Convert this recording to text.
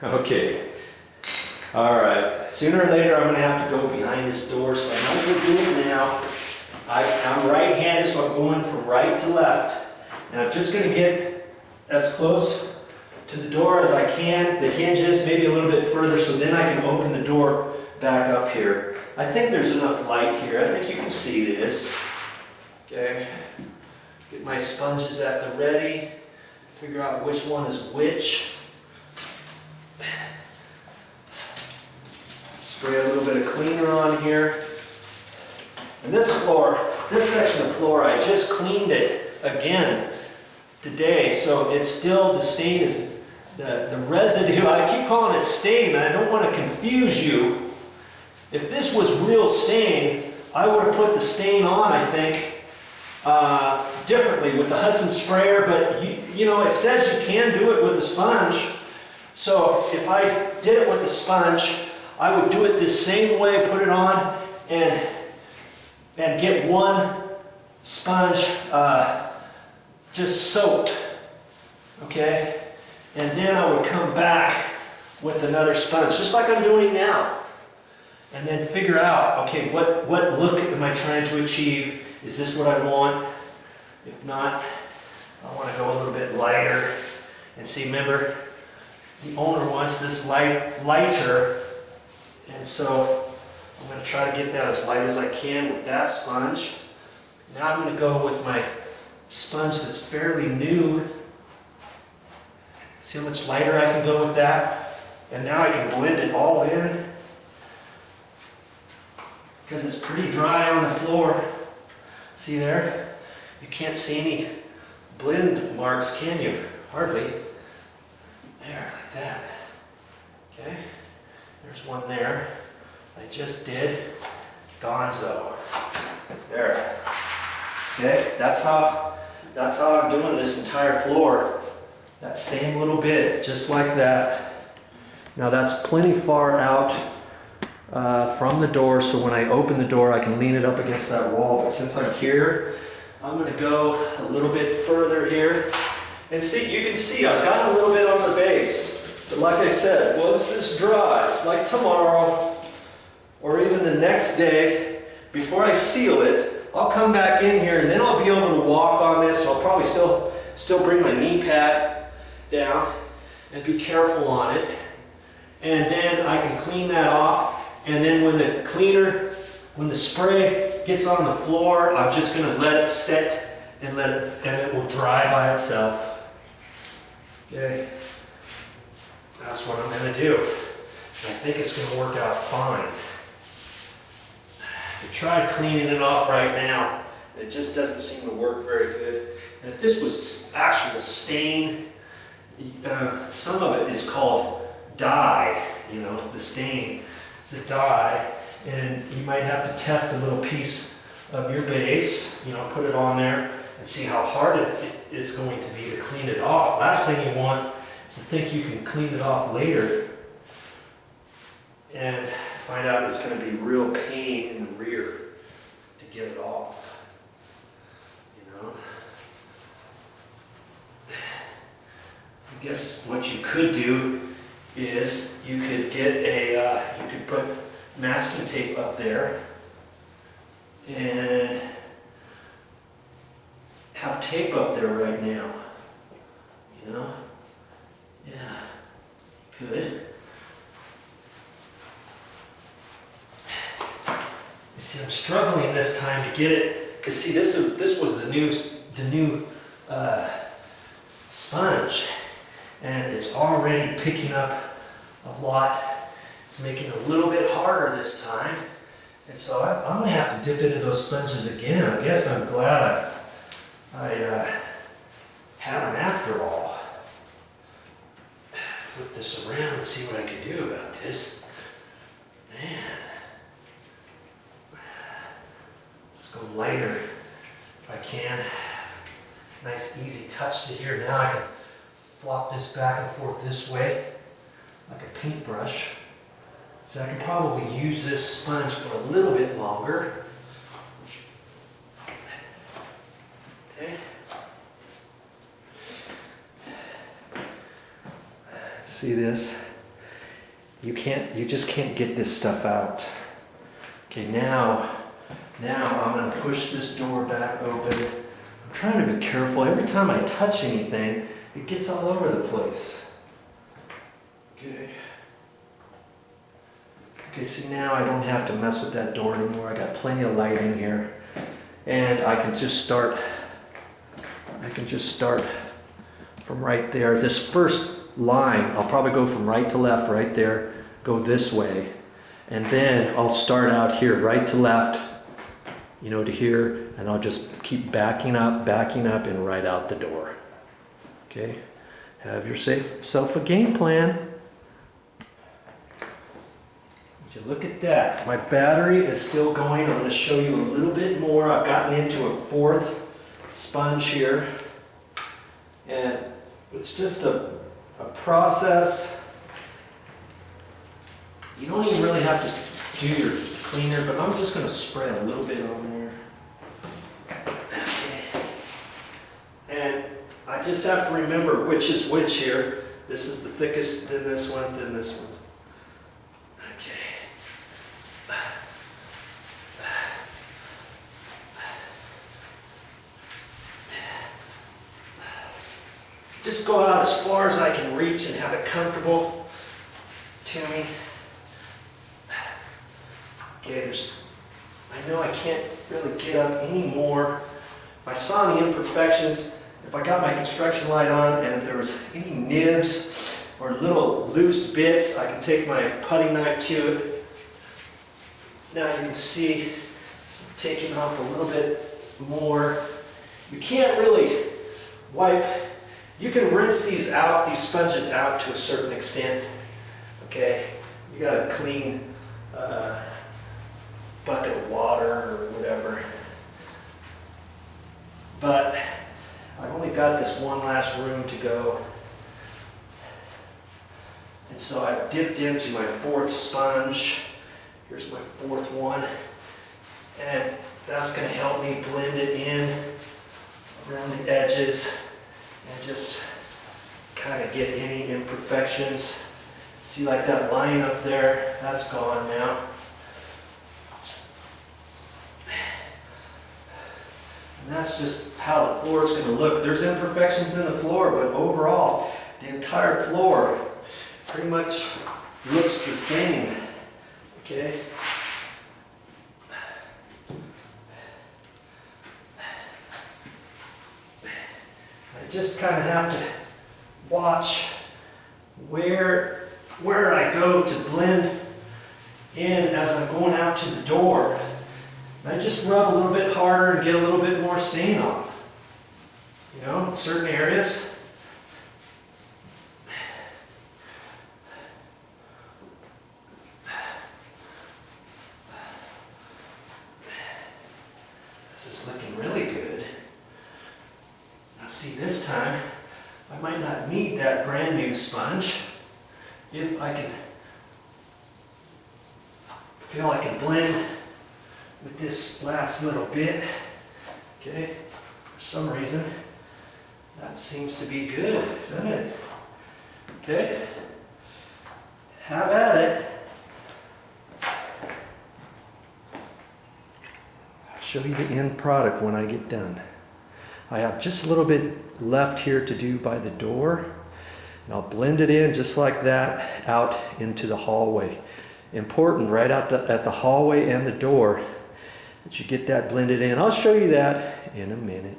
Okay. All right. Sooner or later, I'm going to have to go behind this door, so I might as well do it now. I'm right-handed, so I'm going from right to left. And I'm just going to get as close to the door as I can, the hinges, maybe a little bit further, so then I can open the door back up here. I think there's enough light here. I think you can see this. Okay. Get my sponges at the ready. Figure out which one is which. Spray a little bit of cleaner on here. And this floor, this section of floor, I just cleaned it again today, so it's still, the stain is, the residue, I keep calling it stain, and I don't want to confuse you. If this was real stain, I would have put the stain on, I think, differently with the Hudson sprayer, but you know, it says you can do it with the sponge. So if I did it with the sponge, I would do it the same way, put it on, and get one sponge just soaked, okay? And then I would come back with another sponge, just like I'm doing now. And then figure out, okay, what look am I trying to achieve? Is this what I want? If not, I want to go a little bit lighter. And see, remember, the owner wants this lighter, and so I'm going to try to get that as light as I can with that sponge. Now I'm going to go with my sponge that's fairly new. See how much lighter I can go with that? And now I can blend it all in, because it's pretty dry on the floor. See there? You can't see any blend marks, can you? Hardly. There, like that. Okay? There's one there. I just did. Gonzo. There. Okay? That's how I'm doing this entire floor. That same little bit, just like that. Now that's plenty far out from the door, so when I open the door, I can lean it up against that wall. But since I'm here, I'm going to go a little bit further here. And see, you can see I've got a little bit on the base. But like I said, once this dries, like tomorrow, or even the next day, before I seal it, I'll come back in here and then I'll be able to walk on this. I'll probably still bring my knee pad down and be careful on it. And then I can clean that off. And then when the spray gets on the floor, I'm just going to let it set and it will dry by itself. Okay, that's what I'm going to do. And I think it's going to work out fine. I tried cleaning it off right now. It just doesn't seem to work very good. And if this was actual stain, some of it is called dye. You know, the stain is a dye, and you might have to test a little piece of your base. You know, put it on there and see how hard it's going to be to clean it off. Last thing you want is to think you can clean it off later and find out it's going to be real pain in the rear to get it off. You know? I guess what you could do is you could get you could put masking tape up there and have tape up there right now. You know? Yeah, you could. You see, I'm struggling this time to get it, because see, this was the new sponge, and it's already picking up a lot. It's making it a little bit harder this time, and so I'm going to have to dip into those sponges again. I guess I'm glad I had them after all. Flip this around and see what I can do about this. Man. Let's go lighter if I can. Nice easy touch to here. Now I can flop this back and forth this way like a paintbrush. So I can probably use this sponge for a little bit longer. Okay. See this? you just can't get this stuff out. Okay, now I'm gonna push this door back open. I'm trying to be careful. Every time I touch anything, it gets all over the place. Okay. Okay, see now I don't have to mess with that door anymore. I got plenty of light in here. And I can just start from right there. This first line, I'll probably go from right to left, right there, go this way. And then I'll start out here, right to left, you know, to here, and I'll just keep backing up, and right out the door. Okay? Have yourself a game plan. Would you look at that? My battery is still going. I'm going to show you a little bit more. I've gotten into a fourth sponge here. And it's just a process. You don't even really have to do your cleaner, but I'm just going to spray a little bit on there. Okay. And I just have to remember which is which here. This is the thickest, then this one, then this one. Okay. Just go out as far as I can reach and have it comfortable to me. Okay, I know I can't really get up anymore. If I saw any imperfections, if I got my construction light on and if there was any nibs or little loose bits, I can take my putty knife to it. Now you can see I'm taking off a little bit more. You can't really wipe. You can rinse these out, these sponges out to a certain extent. Okay, you got a clean bucket of water or whatever. But I've only got this one last room to go. And so I've dipped into my fourth sponge. Here's my fourth one. And that's going to help me blend it in around the edges and just kind of get any imperfections. See, like that line up there, that's gone now. And that's just how the floor is going to look. There's imperfections in the floor, but overall, the entire floor pretty much looks the same. Okay? I just kind of have to watch where I go to blend in as I'm going out to the door. And I just rub a little bit harder and get a little bit more stain off. You know, in certain areas. This is looking really good. Now see, this time I might not need that brand new sponge if I can feel I can blend with this last little bit. Okay, for some reason that seems to be good, doesn't it? Okay, have at it. I'll show you the end product when I get done. I have just a little bit left here to do by the door, and I'll blend it in just like that out into the hallway. Important right out at the hallway and the door that you get that blended in. I'll show you that in a minute.